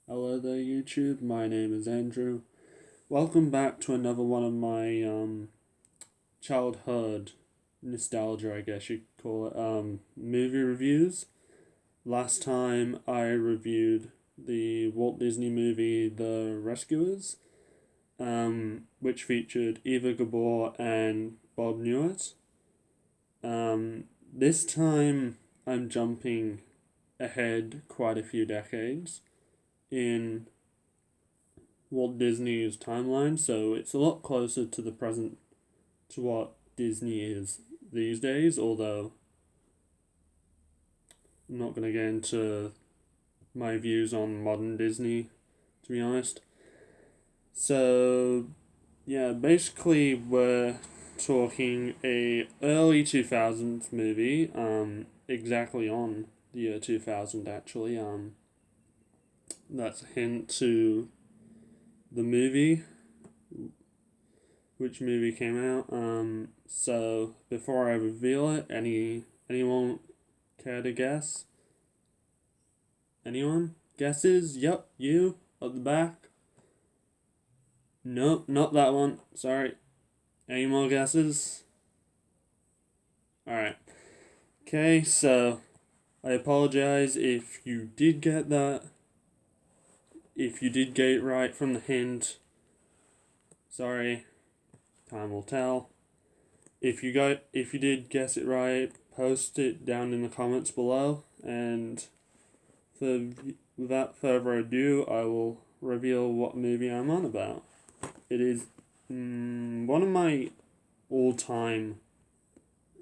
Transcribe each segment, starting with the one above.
Hello there, YouTube. My name is Andrew. Welcome back to another one of my childhood nostalgia, I guess you could call it, movie reviews. Last time I reviewed the Walt Disney movie The Rescuers, which featured Eva Gabor and Bob Newhart. This time I'm jumping ahead quite a few decades in Walt Disney's timeline, so it's a lot closer to the present to what Disney is these days, although I'm not going to get into my views on modern Disney, to be honest. So, yeah, basically we're talking a early 2000s movie, exactly on the year 2000 actually. That's a hint to the movie, which movie came out. So before I reveal it, anyone care to guess? Anyone? Guesses? Yep, you at the back. Nope, not that one. Sorry. Any more guesses? Alright. Okay, so I apologize if you did get that. If you did get it right from the hint, sorry, time will tell. If you did guess it right, post it down in the comments below, and without further ado, I will reveal what movie I'm on about. It is one of my all-time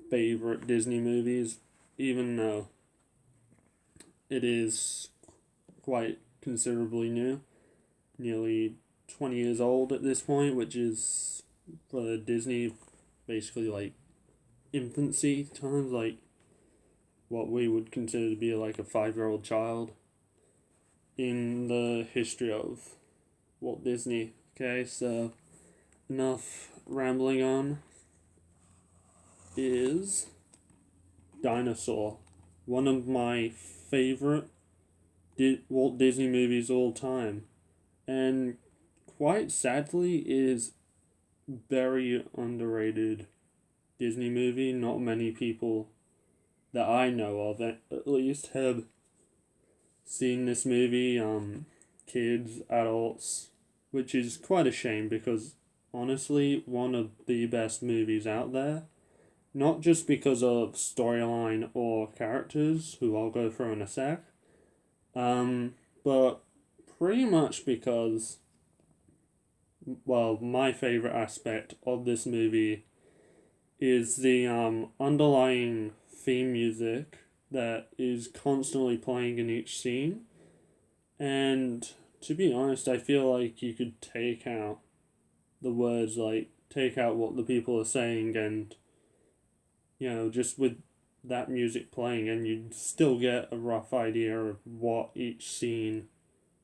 favorite Disney movies, even though it is quite considerably new, nearly 20 years old at this point, which is for Disney basically like infancy times, like what we would consider to be like a 5-year-old child in the history of Walt Disney. Okay, so enough rambling on. Is Dinosaur, one of my favorite Walt Disney movies all time, and quite sadly is very underrated Disney movie. Not many people that I know of at least have seen this movie, kids, adults, which is quite a shame because honestly one of the best movies out there, not just because of storyline or characters, who I'll go through in a sec, but pretty much because, well, my favorite aspect of this movie is the underlying theme music that is constantly playing in each scene. And to be honest, I feel like you could take out the words, like take out what the people are saying, and just with that music playing, and you'd still get a rough idea of what each scene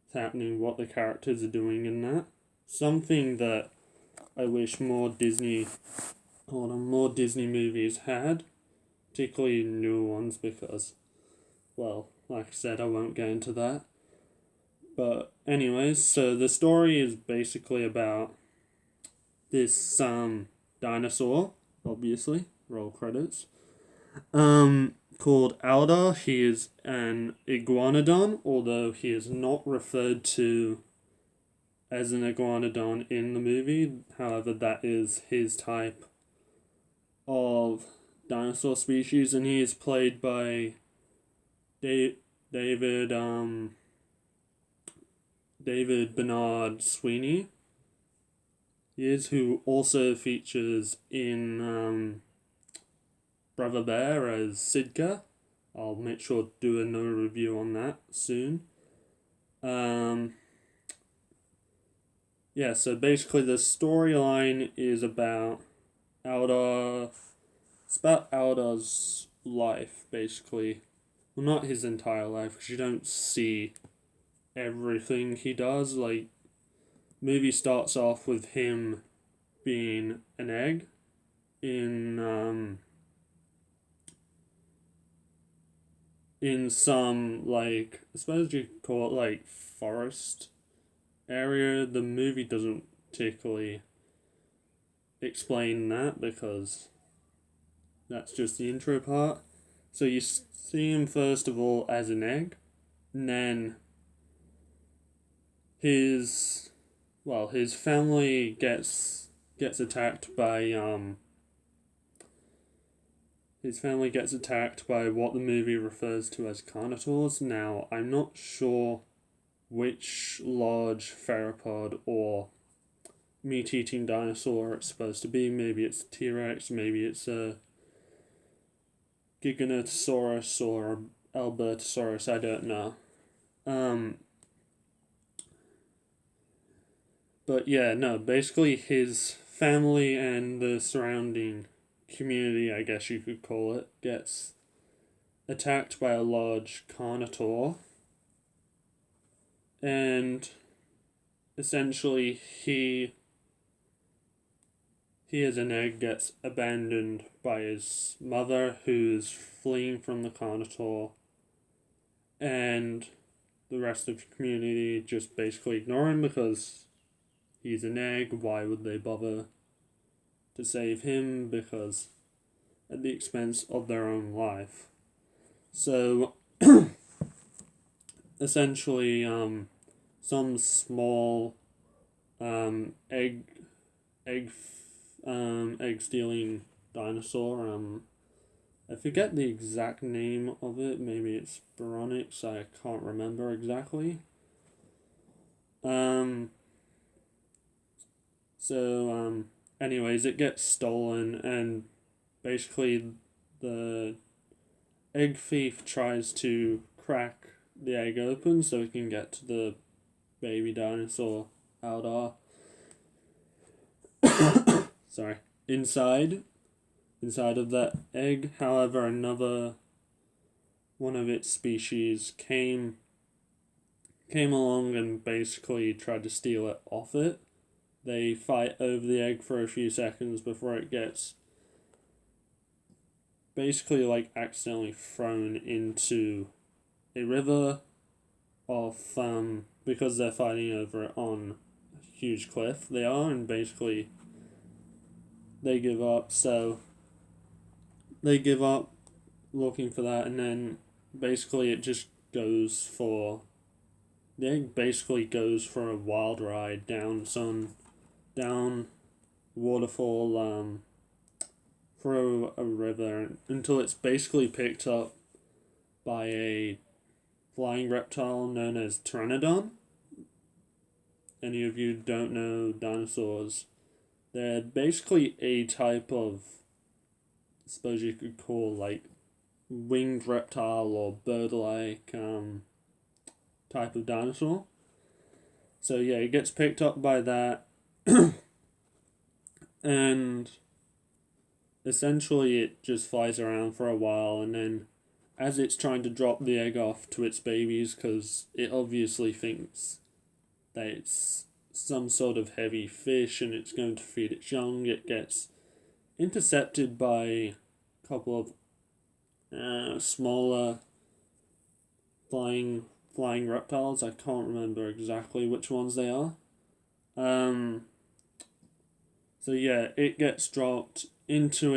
is happening, what the characters are doing in that. Something that I wish more Disney movies had, particularly new ones, because, well, like I said, I won't get into that. But anyways, so the story is basically about this dinosaur, obviously, roll credits, called Aldar. He is an iguanodon, although he is not referred to as an iguanodon in the movie. However, that is his type of dinosaur species, and he is played by David Bernard Sweeney. He is, who also features in Brother Bear as Sidka. I'll make sure to do another review on that soon. Yeah, so basically the storyline is about Aldar. It's about Aldar's life, basically. Well, not his entire life, because you don't see everything he does. Like, movie starts off with him being an egg in in some, like, I suppose you could call it, like, forest area. The movie doesn't particularly explain that because that's just the intro part. So you see him first of all as an egg, and then his family gets attacked by what the movie refers to as carnivores. Now, I'm not sure which large theropod or meat-eating dinosaur it's supposed to be. Maybe it's a T-Rex, maybe it's a Giganotosaurus or Albertosaurus, I don't know. But yeah, no, basically his family and the surrounding community, I guess you could call it, gets attacked by a large carnotaur, and essentially he as an egg gets abandoned by his mother, who's fleeing from the carnotaur, and the rest of the community just basically ignore him because he's an egg. Why would they bother to save him? Because at the expense of their own life. So essentially, some small egg stealing dinosaur. I forget the exact name of it. Maybe it's Baronix. I can't remember exactly. Anyways, it gets stolen, and basically the egg thief tries to crack the egg open so he can get to the baby dinosaur Aldar. Sorry. Inside of that egg, however, another one of its species came along and basically tried to steal it off it. They fight over the egg for a few seconds before it gets basically like accidentally thrown into a river off because they're fighting over it on a huge cliff. They are, and basically they give up. So they give up looking for that, and then basically it just goes for the egg basically goes for a wild ride down waterfall, through a river until it's basically picked up by a flying reptile known as Pteranodon. Any of you don't know dinosaurs, they're basically a type of, I suppose you could call, like, winged reptile or bird-like type of dinosaur. So yeah, it gets picked up by that, and essentially it just flies around for a while, and then as it's trying to drop the egg off to its babies, because it obviously thinks that it's some sort of heavy fish and it's going to feed its young, it gets intercepted by a couple of smaller flying reptiles. I can't remember exactly which ones they are. So yeah, it gets dropped into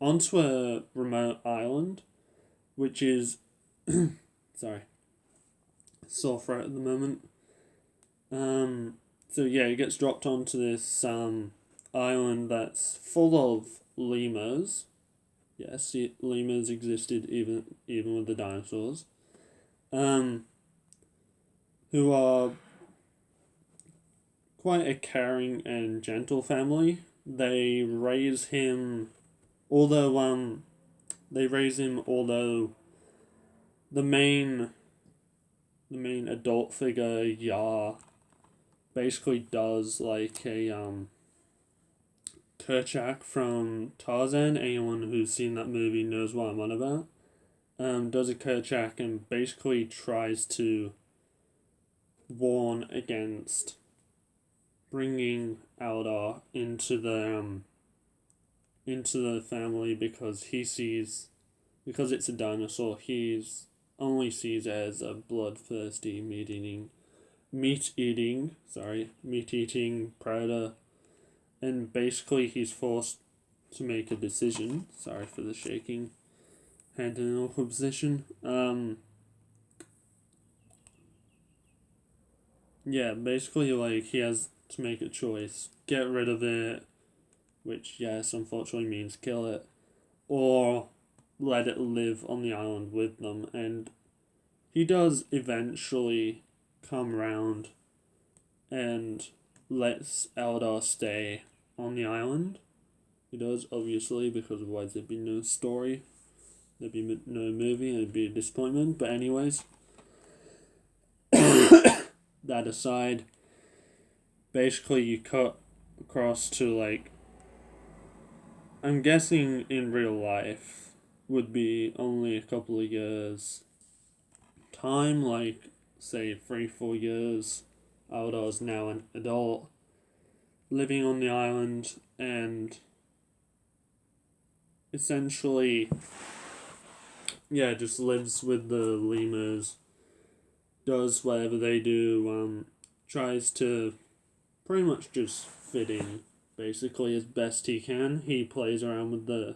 onto a remote island, which is sorry, sore throat at the moment. So yeah, it gets dropped onto this island that's full of lemurs. Yes, lemurs existed even with the dinosaurs. Who are quite a caring and gentle family. They raise him, although the main adult figure, Yar, basically does like a Kerchak from Tarzan. Anyone who's seen that movie knows what I'm on about. Does a Kerchak and basically tries to warn against bringing Aldar into the family, because he sees because it's a dinosaur, he's only sees it as a bloodthirsty meat eating predator, and basically he's forced to make a decision. Sorry for the shaking, hand in an awkward position. Yeah, basically, like, he has to make a choice: get rid of it, which, yes, unfortunately means kill it, or let it live on the island with them. And he does eventually come round and lets Eldar stay on the island. He does, obviously, because otherwise there'd be no story, there'd be no movie, and it'd be a disappointment. But anyways, that aside, basically you cut across to, like, I'm guessing in real life would be only a couple of years time, like, say 3-4 years. Aldar's now an adult living on the island and essentially, yeah, just lives with the lemurs, does whatever they do, tries to pretty much just fit in basically as best he can. He plays around with the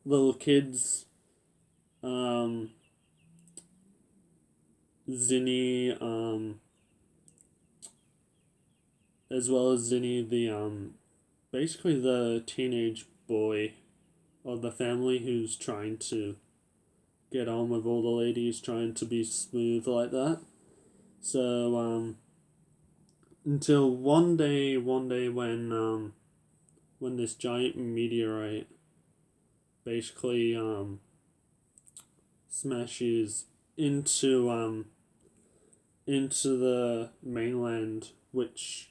little kids, Zinni, as well as Zinni, basically the teenage boy of the family who's trying to get on with all the ladies, trying to be smooth like that. So, until one day when this giant meteorite basically smashes into the mainland, which,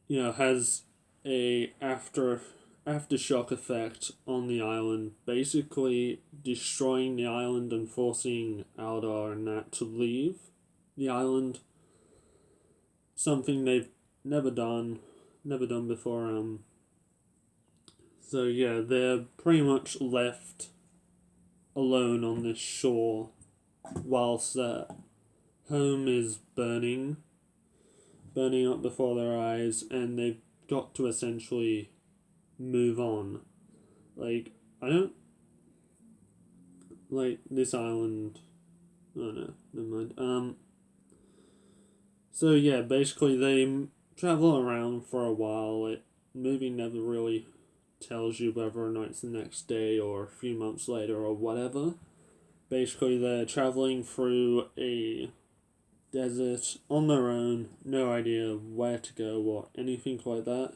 you know, has a aftershock effect on the island, basically destroying the island and forcing Aldar and Nat to leave the island. Something they've never done before. So yeah, they're pretty much left alone on this shore whilst their home is burning up before their eyes, and they've got to essentially move on. Like, I don't like this island. Oh no, never mind. So yeah, basically they travel around for a while. Movie never really tells you whether or not it's the next day or a few months later or whatever. Basically, they're traveling through a desert on their own, no idea where to go or anything like that.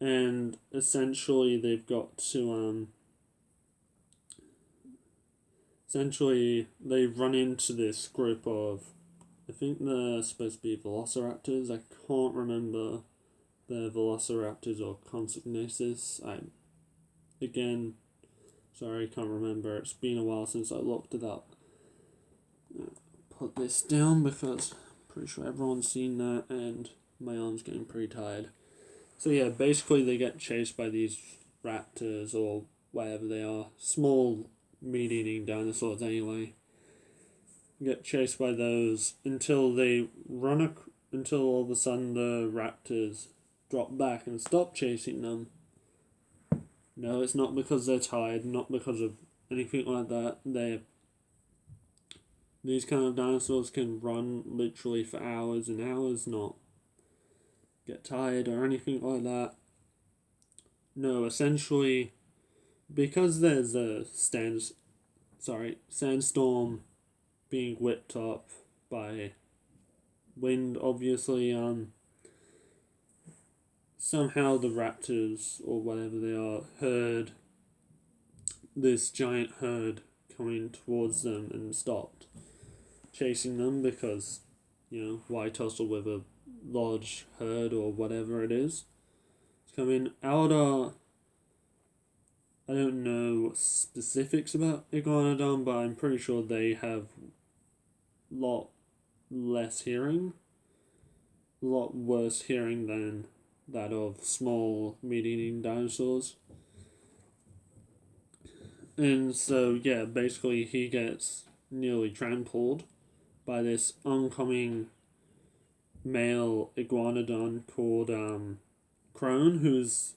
And essentially, they've got to essentially they run into this group of, I think they're supposed to be velociraptors. I can't remember the velociraptors or consignasis. Again, sorry, can't remember. It's been a while since I looked it up. Put this down because I'm pretty sure everyone's seen that and my arm's getting pretty tired. So yeah, basically they get chased by these raptors or whatever they are. Small meat-eating dinosaurs anyway. Get chased by those until they until all of a sudden the raptors drop back and stop chasing them. No, it's not because they're tired, not because of anything like that. These kind of dinosaurs can run literally for hours and hours, not get tired or anything like that. No, essentially, because there's a sandstorm being whipped up by wind, obviously, somehow the raptors, or whatever they are, heard this giant herd coming towards them and stopped chasing them because, you know, why tussle with a large herd or whatever it is? It's coming. Eldar, I don't know specifics about Iguanodon, but I'm pretty sure they have a lot less hearing, a lot worse hearing than that of small meat-eating dinosaurs. And so, yeah, basically he gets nearly trampled by this oncoming male iguanodon called Crone, who's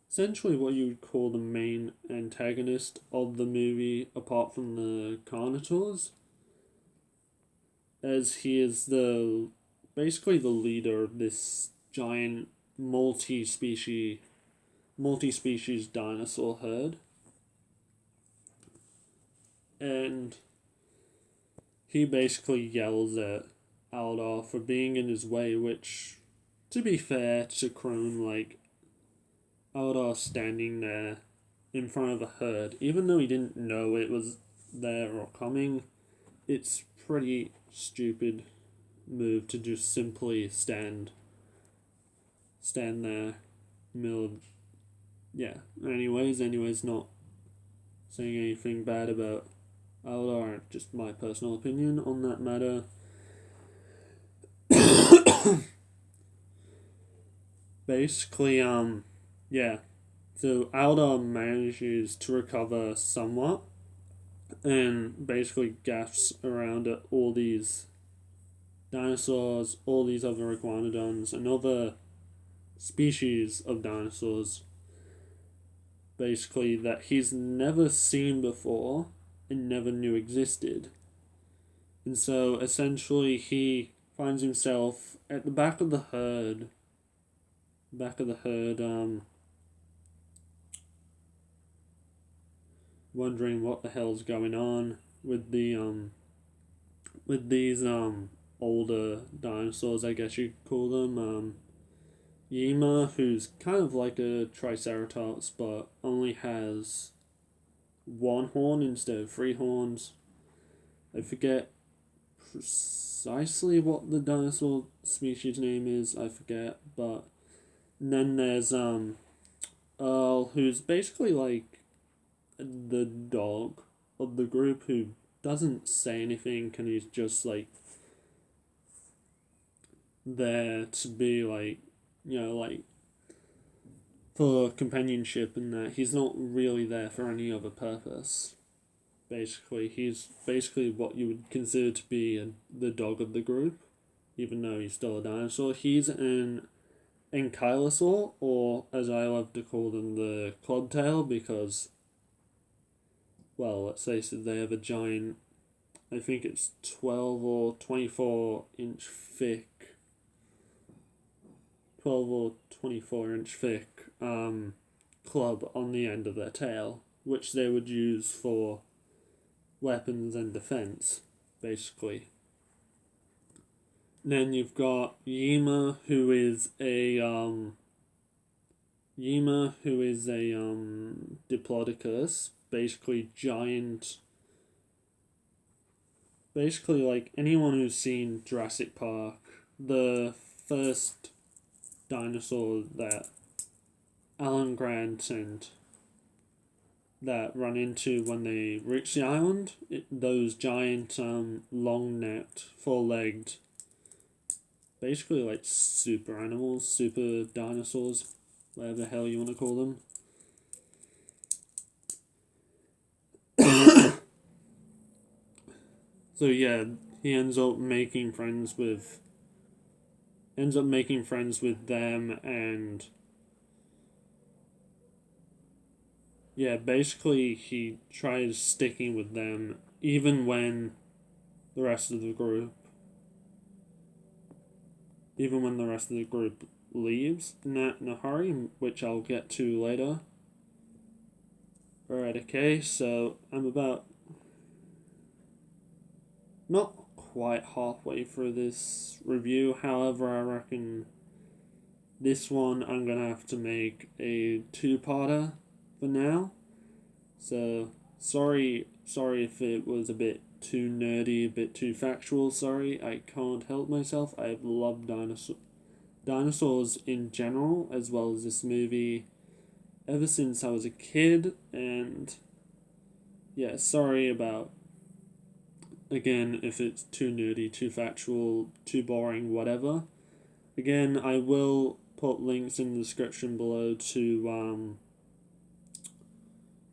essentially what you would call the main antagonist of the movie, apart from the Carnotaurs, as he is basically the leader of this giant multi-species dinosaur herd. And he basically yells at Aldar for being in his way, which, to be fair to Crone, like, Aldar standing there in front of a herd, even though he didn't know it was there or coming, it's pretty stupid move to just simply stand there, middle of, yeah. Anyways, not saying anything bad about Aldar, just my personal opinion on that matter. Basically, yeah. So Aldar manages to recover somewhat, and basically gaffs around at all these dinosaurs, all these other iguanodons, and other species of dinosaurs, basically, that he's never seen before and never knew existed. And so essentially he finds himself at the back of the herd, wondering what the hell's going on with these older dinosaurs, I guess you'd call them. Yima, who's kind of like a triceratops but only has one horn instead of three horns. I forget precisely what the dinosaur species name is, but and then there's Earl, who's basically like the dog of the group, who doesn't say anything and he's just like there to be like, like for companionship, and that he's not really there for any other purpose. Basically, he's basically what you would consider to be the dog of the group, even though he's still a dinosaur. He's an ankylosaur, or as I love to call them, the clubtail, because, well, let's face it, they have a giant, I think it's 12 or 24 inch thick 12 or 24 inch thick club on the end of their tail, which they would use for weapons and defense, basically. Then you've got Yima, who is a Diplodocus, basically giant. Basically, like anyone who's seen Jurassic Park, the first dinosaur that Alan Grant and that run into when they reach the island, those giant, long-necked, four-legged, basically like super animals, super dinosaurs, whatever the hell you want to call them. So yeah, he ends up making friends with them, and yeah, basically he tries sticking with them even when the rest of the group leaves, not in a hurry, which I'll get to later. Alright, okay, so I'm about not quite halfway through this review. However, I reckon this one I'm gonna have to make a two-parter for now. So sorry if it was a bit too nerdy, a bit too factual. Sorry, I can't help myself. I've loved dinosaurs in general, as well as this movie, ever since I was a kid. And yeah, sorry about, again, if it's too nerdy, too factual, too boring, whatever. Again, I will put links in the description below to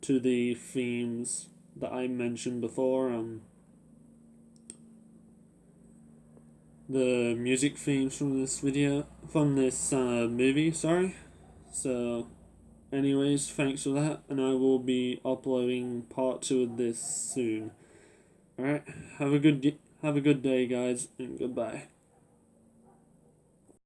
to the themes that I mentioned before. The music themes from this movie. Sorry. So, anyways, thanks for that, and I will be uploading part 2 of this soon. Alright, have a good day, guys, and goodbye.